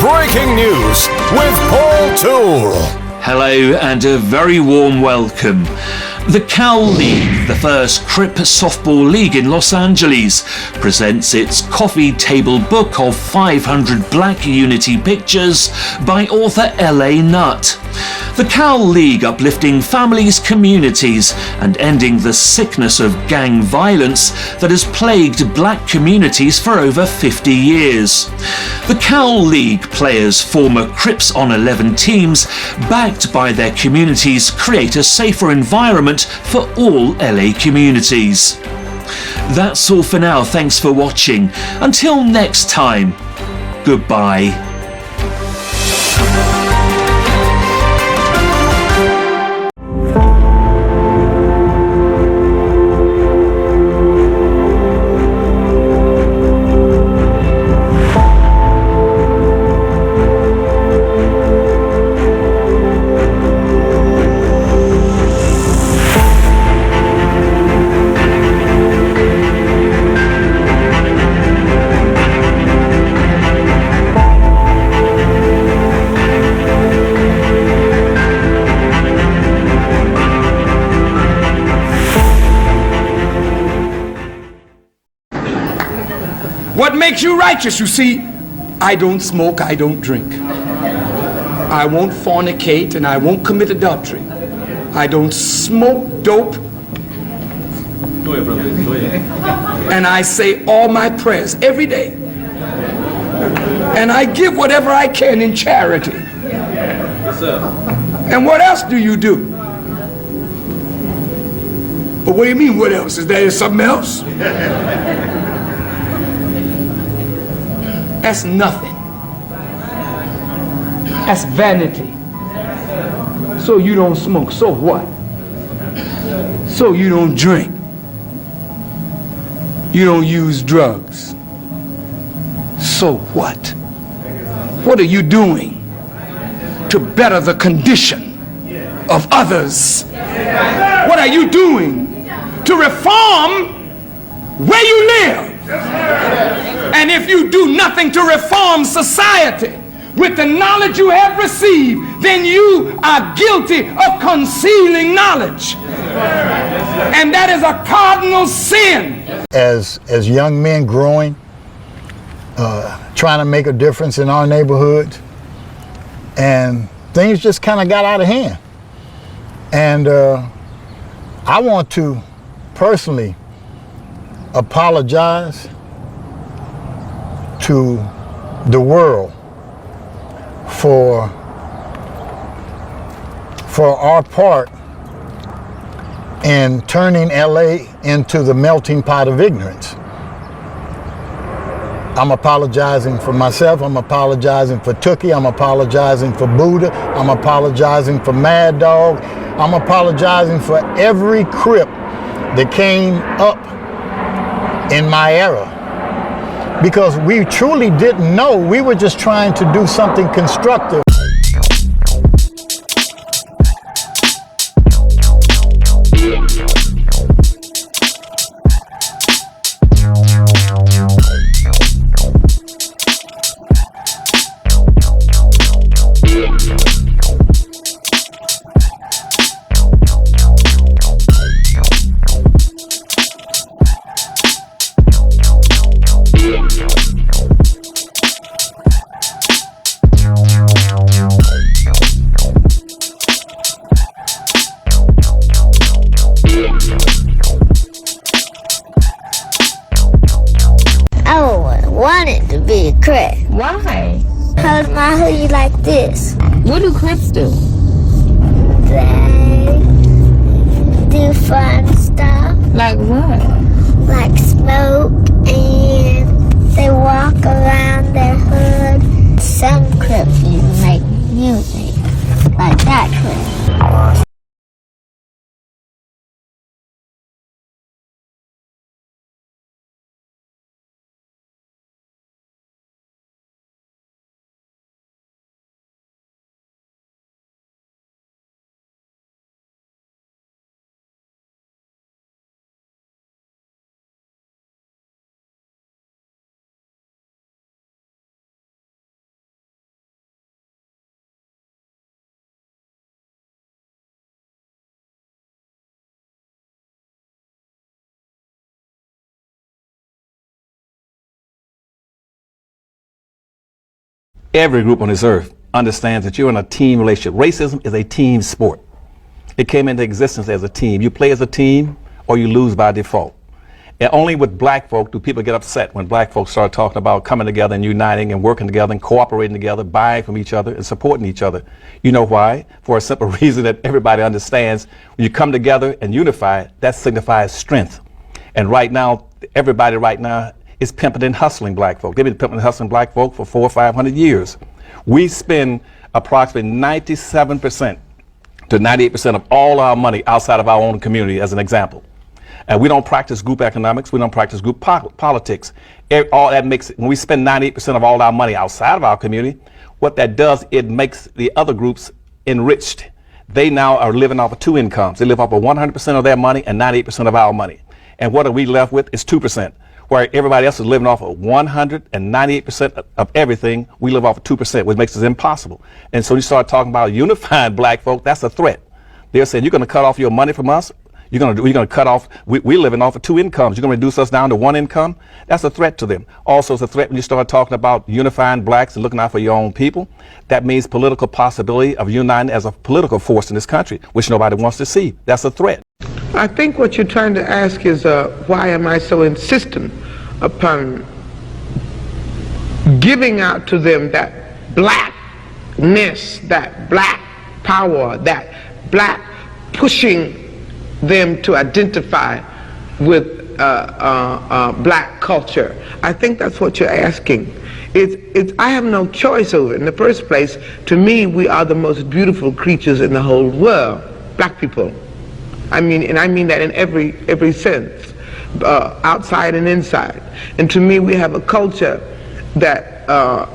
Breaking news with Paul Toole. Hello and a very warm welcome. The Cal League, the first Crip softball league in Los Angeles, presents its coffee table book of 500 Black Unity pictures by author L.A. Nutt. The Cal League uplifting families, communities and ending the sickness of gang violence that has plagued black communities for over 50 years. The Cal League players form a Crips on 11 teams backed by their communities create a safer environment for all LA communities. That's all for now. Thanks for watching. Until next time, goodbye. What makes you righteous? You see, I don't smoke, I don't drink. I won't fornicate and I won't commit adultery. I don't smoke dope. Go ahead, brother. Go ahead. And I say all my prayers every day. And I give whatever I can in charity. Yes, sir. And what else do you do? But what do you mean, what else? Is there something else? That's nothing. That's vanity. So you don't smoke, so what? So you don't drink. You don't use drugs. So what? What are you doing to better the condition of others? What are you doing to reform where you live? And if you do nothing to reform society with the knowledge you have received, then you are guilty of concealing knowledge. And that is a cardinal sin. As young men growing, trying to make a difference in our neighborhoods, and things just kind of got out of hand. And I want to personally apologize to the world for our part in turning LA into the melting pot of ignorance. I'm apologizing for myself, I'm apologizing for Tookie, I'm apologizing for Buddha, I'm apologizing for Mad Dog, I'm apologizing for every Crip that came up in my era. Because we truly didn't know. We were just trying to do something constructive. Wanted to be a Crip. Why? Cause my hoodie like this. What do Crips do? They do fun stuff. Like what? Like smoke, and they walk around their hood. Some Crips even make music. Like that Crip. every group on this earth understands that you're in a team relationship. Racism is a team sport. It came into existence as a team. You play as a team or you lose by default. And only with black folk do people get upset when black folks start talking about coming together and uniting and working together and cooperating together, buying from each other and supporting each other. You know why? For a simple reason that everybody understands. When you come together and unify, that signifies strength. And right now, everybody right now is pimping and hustling black folk. They've been pimping and hustling black folk for 400 or 500 years. We spend approximately 97% to 98% of all our money outside of our own community, as an example. And we don't practice group economics. We don't practice group politics. All that makes, when we spend 98% of all our money outside of our community, what that does, it makes the other groups enriched. They now are living off of two incomes. They live off of 100% of their money and 98% of our money. And what are we left with is 2%. Where everybody else is living off of 198% of everything, we live off of 2%, which makes it impossible. And so you start talking about unifying black folk, that's a threat. They're saying, you're going to cut off your money from us? You're going to cut off, we're living off of two incomes. You're going to reduce us down to one income? That's a threat to them. Also, it's a threat when you start talking about unifying blacks and looking out for your own people. That means political possibility of uniting as a political force in this country, which nobody wants to see. That's a threat. I think what you're trying to ask is why am I so insistent upon giving out to them that blackness, that black power, that black pushing them to identify with black culture. I think that's what you're asking. I have no choice over it. In the first place, to me, we are the most beautiful creatures in the whole world, black people. I mean, and I mean that in every sense, outside and inside. And to me, we have a culture that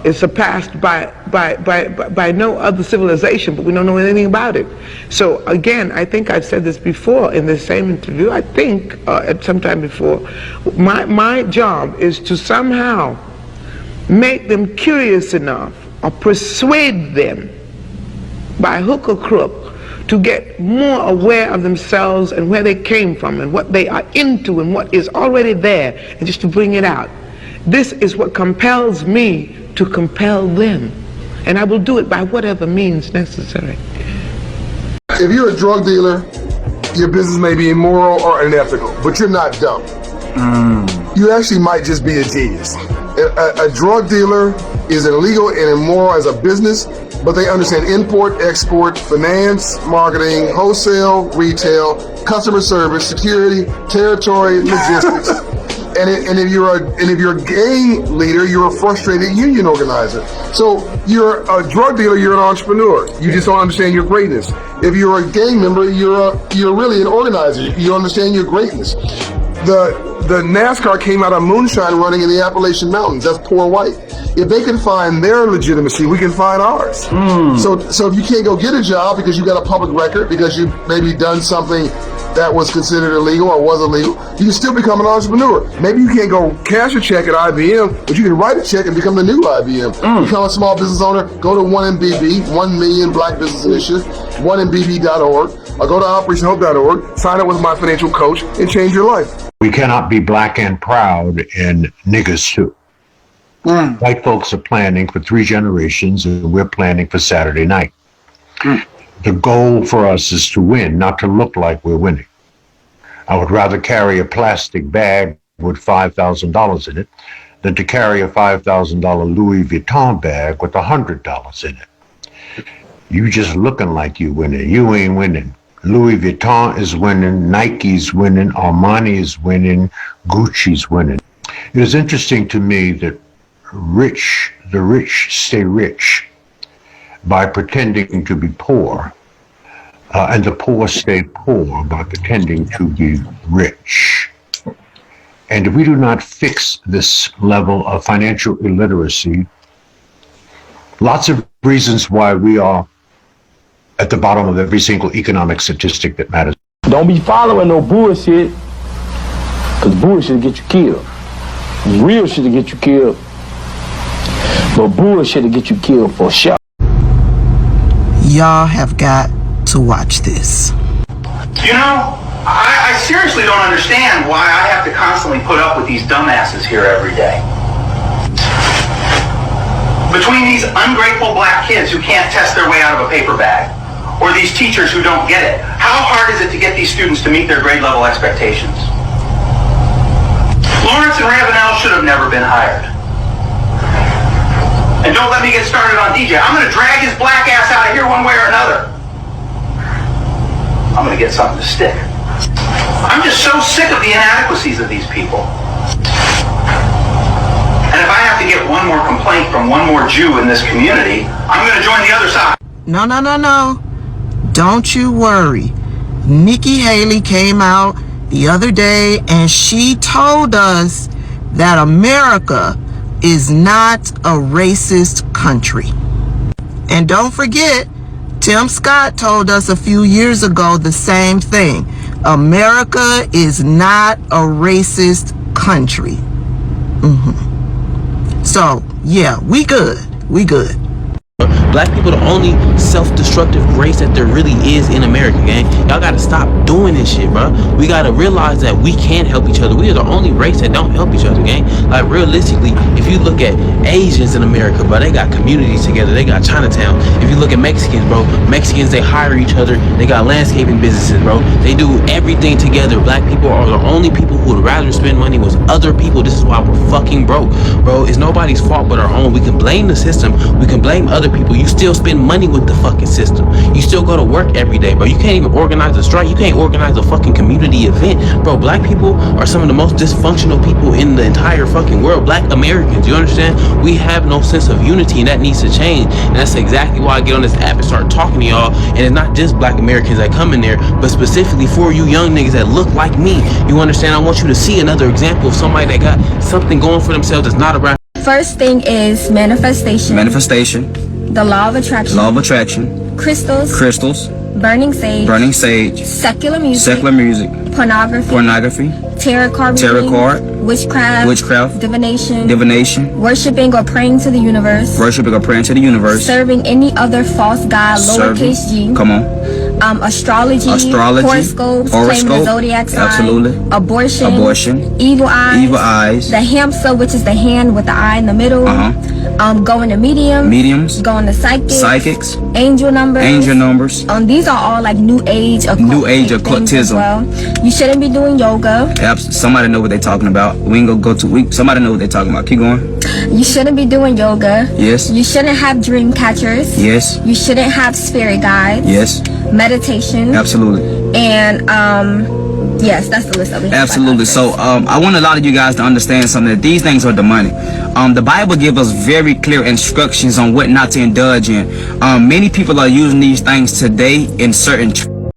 is surpassed by no other civilization, but we don't know anything about it. So again, I think I've said this before in this same interview, I think at some time before, my job is to somehow make them curious enough or persuade them by hook or crook to get more aware of themselves and where they came from and what they are into and what is already there, and just to bring it out. This is what compels me to compel them, and I will do it by whatever means necessary. If you're a drug dealer, your business may be immoral or unethical, but you're not dumb. You actually might just be a genius. A drug dealer is illegal and immoral as a business, but they understand import, export, finance, marketing, wholesale, retail, customer service, security, territory, logistics. And if you're a gang leader, you're a frustrated union organizer. So you're a drug dealer, you're an entrepreneur. You just don't understand your greatness. If you're a gang member, you're really an organizer. You understand your greatness. The NASCAR came out of moonshine running in the Appalachian Mountains. That's poor white. If they can find their legitimacy, we can find ours. So if you can't go get a job because you got a public record, because you maybe done something that was considered illegal or was illegal, you can still become an entrepreneur. Maybe you can't go cash a check at IBM, but you can write a check and become the new IBM. Become a small business owner, go to 1MBB, 1 Million Black Business Initiative, 1MBB.org, or go to OperationHope.org, sign up with my financial coach, and change your life. We cannot be black and proud and niggers too. White folks are planning for 3 generations, and we're planning for Saturday night. The goal for us is to win, not to look like we're winning. I would rather carry a plastic bag with $5,000 in it than to carry a $5,000 Louis Vuitton bag with $100 in it. You just looking like you winning. You ain't winning. Louis Vuitton is winning, Nike's winning, Armani is winning, Gucci's winning. It is interesting to me that the rich stay rich by pretending to be poor, and the poor stay poor by pretending to be rich. And if we do not fix this level of financial illiteracy, lots of reasons why we are at the bottom of every single economic statistic that matters. Don't be following no bullshit, because bullshit will get you killed. Real shit will get you killed, but bullshit will get you killed for sure. Y'all have got to watch this. You know, I seriously don't understand why I have to constantly put up with these dumbasses here every day. Between these ungrateful black kids who can't test their way out of a paper bag, or these teachers who don't get it, how hard is it to get these students to meet their grade level expectations? Lawrence and Ravenel should have never been hired. And don't let me get started on DJ. I'm going to drag his black ass out of here one way or another. I'm going to get something to stick. I'm just so sick of the inadequacies of these people. And if I have to get one more complaint from one more Jew in this community, I'm going to join the other side. No, no, no, no. Don't you worry. Nikki Haley came out the other day and she told us that America is not a racist country. And don't forget, Tim Scott told us a few years ago the same thing. America is not a racist country. So, yeah, we good. We good. Black people the only self-destructive race that there really is in America, gang. Y'all gotta stop doing this shit, bro. We gotta realize that we can help each other. We are the only race that don't help each other, gang. Like, realistically, if you look at Asians in America, bro, they got communities together. They got Chinatown. If you look at Mexicans, bro, Mexicans, they hire each other. They got landscaping businesses, bro. They do everything together. Black people are the only people who would rather spend money with other people. This is why we're fucking broke, bro. It's nobody's fault but our own. We can blame the system. We can blame other people. You still spend money with the fucking system. You still go to work every day, bro. You can't even organize a strike. You can't organize a fucking community event, bro. Black people are some of the most dysfunctional people in the entire fucking world. Black Americans, you understand? We have no sense of unity, and that needs to change. And that's exactly why I get on this app and start talking to y'all. And it's not just Black Americans that come in there, but specifically for you young niggas that look like me. You understand? I want you to see another example of somebody that got something going for themselves that's not around. First thing is manifestation. Manifestation. The law of attraction. Law of attraction. Crystals. Crystals. Burning sage. Burning sage. Secular music. Secular music. Pornography. Pornography. Tarot card. Tarot card. Witchcraft. Witchcraft. Divination. Divination. Worshiping or praying to the universe. Worshiping or praying to the universe. Serving any other false god, lowercase g. Come on. Astrology. Horoscopes. Playing the zodiac sign. Absolutely. Abortion. Abortion. Evil eyes. Evil eyes. The hamster, which is the hand with the eye in the middle. Going to mediums. Mediums. Going to psychics. Psychics. Angel numbers. Angel numbers. These are all like new age occult. New age occultism. Well. You shouldn't be doing yoga. Somebody know what they're talking about. We ain't gonna go to week. Somebody know what they're talking about. Keep going. You shouldn't be doing yoga. Yes. You shouldn't have dream catchers. Yes. You shouldn't have spirit guides. Yes. Meditation. Absolutely. And yes, that's the list of it. Absolutely. So I want a lot of you guys to understand something, that these things are demonic. The Bible gives us very clear instructions on what not to indulge in. Many people are using these things today in certain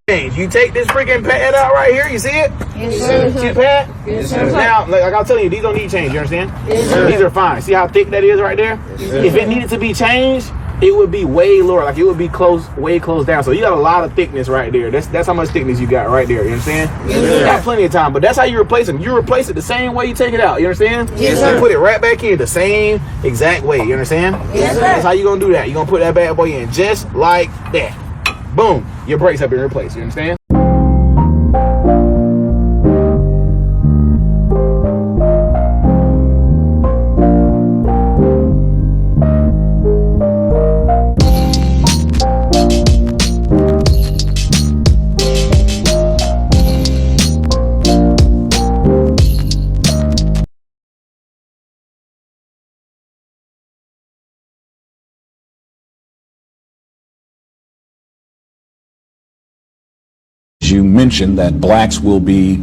You take this freaking pad out right here, you see it? Yes, sir. See the pad? Yes, sir. Now, like I'm telling you, these don't need change, you understand? Yes, sir. These are fine. See how thick that is right there? Yes, sir. If it needed to be changed, it would be way lower, like it would be way closed down. So you got a lot of thickness right there. That's how much thickness you got right there, you understand? Yes, sir. You got plenty of time, but that's how you replace them. You replace it the same way you take it out, you understand? Yes, sir. You put it right back in the same exact way, you understand? Yes, sir. That's how you gonna do that. You're gonna put that bad boy in just like that. Boom, your brakes have been replaced, you understand? You mentioned that blacks will be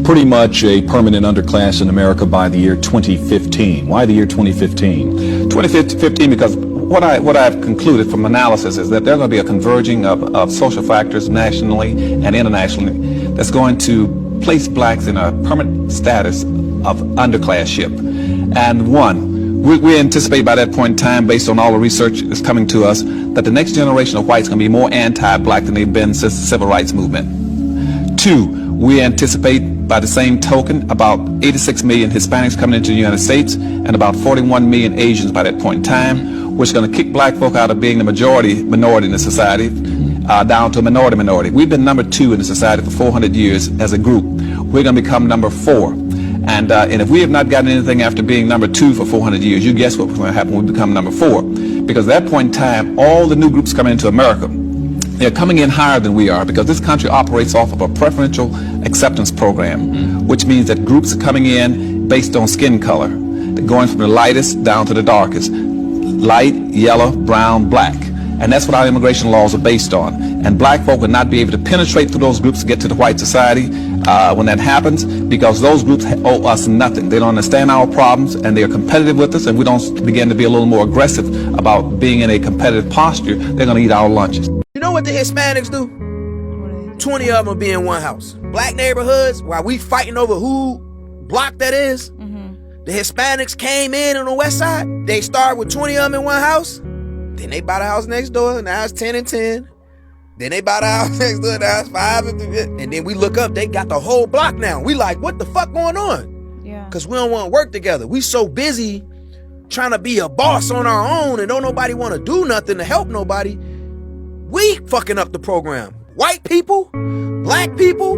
pretty much a permanent underclass in America by the year 2015. Why the year 2015? 2015 because what I've concluded from analysis is that there's going to be a converging of social factors nationally and internationally that's going to place blacks in a permanent status of underclasship. And we anticipate by that point in time, based on all the research that's coming to us, that the next generation of whites is going to be more anti-black than they've been since the Civil Rights Movement. 2, we anticipate by the same token about 86 million Hispanics coming into the United States and about 41 million Asians by that point in time, which is going to kick black folk out of being the minority in the society down to a minority. We've been number 2 in the society for 400 years as a group. We're going to become number 4. And if we have not gotten anything after being number 2 for 400 years, you guess what's going to happen when we become number 4. Because at that point in time, all the new groups coming into America, they're coming in higher than we are, because this country operates off of a preferential acceptance program, which means that groups are coming in based on skin color. They're going from the lightest down to the darkest. Light, yellow, brown, black. And that's what our immigration laws are based on. And black folk will not be able to penetrate through those groups to get to the white society when that happens, because those groups owe us nothing. They don't understand our problems, and they are competitive with us, and we don't begin to be a little more aggressive about being in a competitive posture. They're going to eat our lunches. You know what the Hispanics do? 20 of them will be in one house. Black neighborhoods, while we fighting over who block that is, the Hispanics came in on the west side. They started with 20 of them in one house. Then they buy the house next door. Now it's 10 and 10. Then they buy the house next door. Now it's 5 and 3. And then we look up. They got the whole block now. We like, what the fuck going on? Yeah. Because we don't want to work together. We so busy trying to be a boss on our own, and don't nobody want to do nothing to help nobody. We fucking up the program. White people, black people.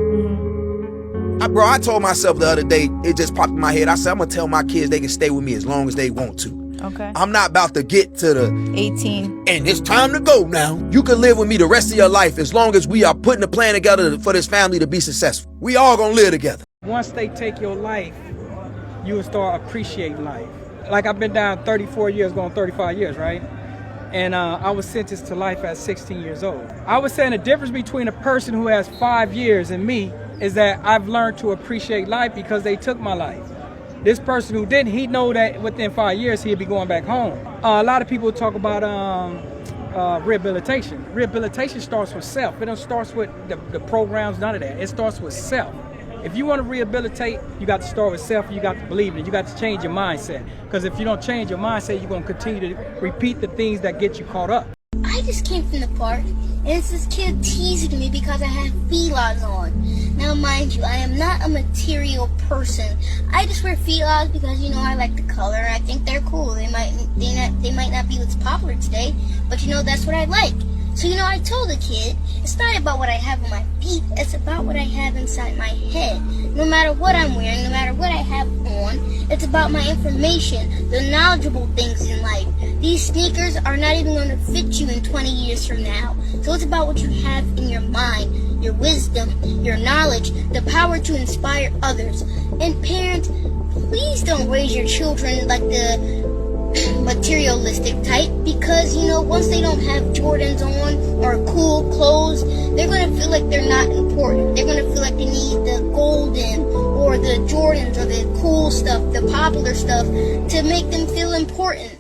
Bro, I told myself the other day, it just popped in my head. I said, I'm going to tell my kids they can stay with me as long as they want to. Okay. I'm not about to get to the 18 and it's time to go now. You can live with me the rest of your life as long as we are putting a plan together for this family to be successful. We all gonna live together. Once they take your life, you will start appreciating life. Like, I've been down 34 years, going 35 years, right? And I was sentenced to life at 16 years old. I was saying the difference between a person who has 5 years and me is that I've learned to appreciate life because they took my life. This person who didn't, he know that within 5 years he'd be going back home. A lot of people talk about rehabilitation. Rehabilitation starts with self. It don't start with the programs, none of that. It starts with self. If you want to rehabilitate, you got to start with self. You got to believe in it. You got to change your mindset. Because if you don't change your mindset, you're going to continue to repeat the things that get you caught up. I just came from the park, and it's this kid teasing me because I have felines on. Now, mind you, I am not a material person. I just wear felines because, you know, I like the color, and I think they're cool. They might not be what's popular today, but, you know, that's what I like. So, you know, I told the kid, it's not about what I have on my feet, it's about what I have inside my head. No matter what I'm wearing, no matter what I have on, it's about my information, the knowledgeable things in life. These sneakers are not even going to fit you in 20 years from now. So it's about what you have in your mind, your wisdom, your knowledge, the power to inspire others. And parents, please don't raise your children like the materialistic type, because, you know, once they don't have Jordans on or cool clothes, they're going to feel like they're not important. They're going to feel like they need the golden or the Jordans or the cool stuff, the popular stuff, to make them feel important.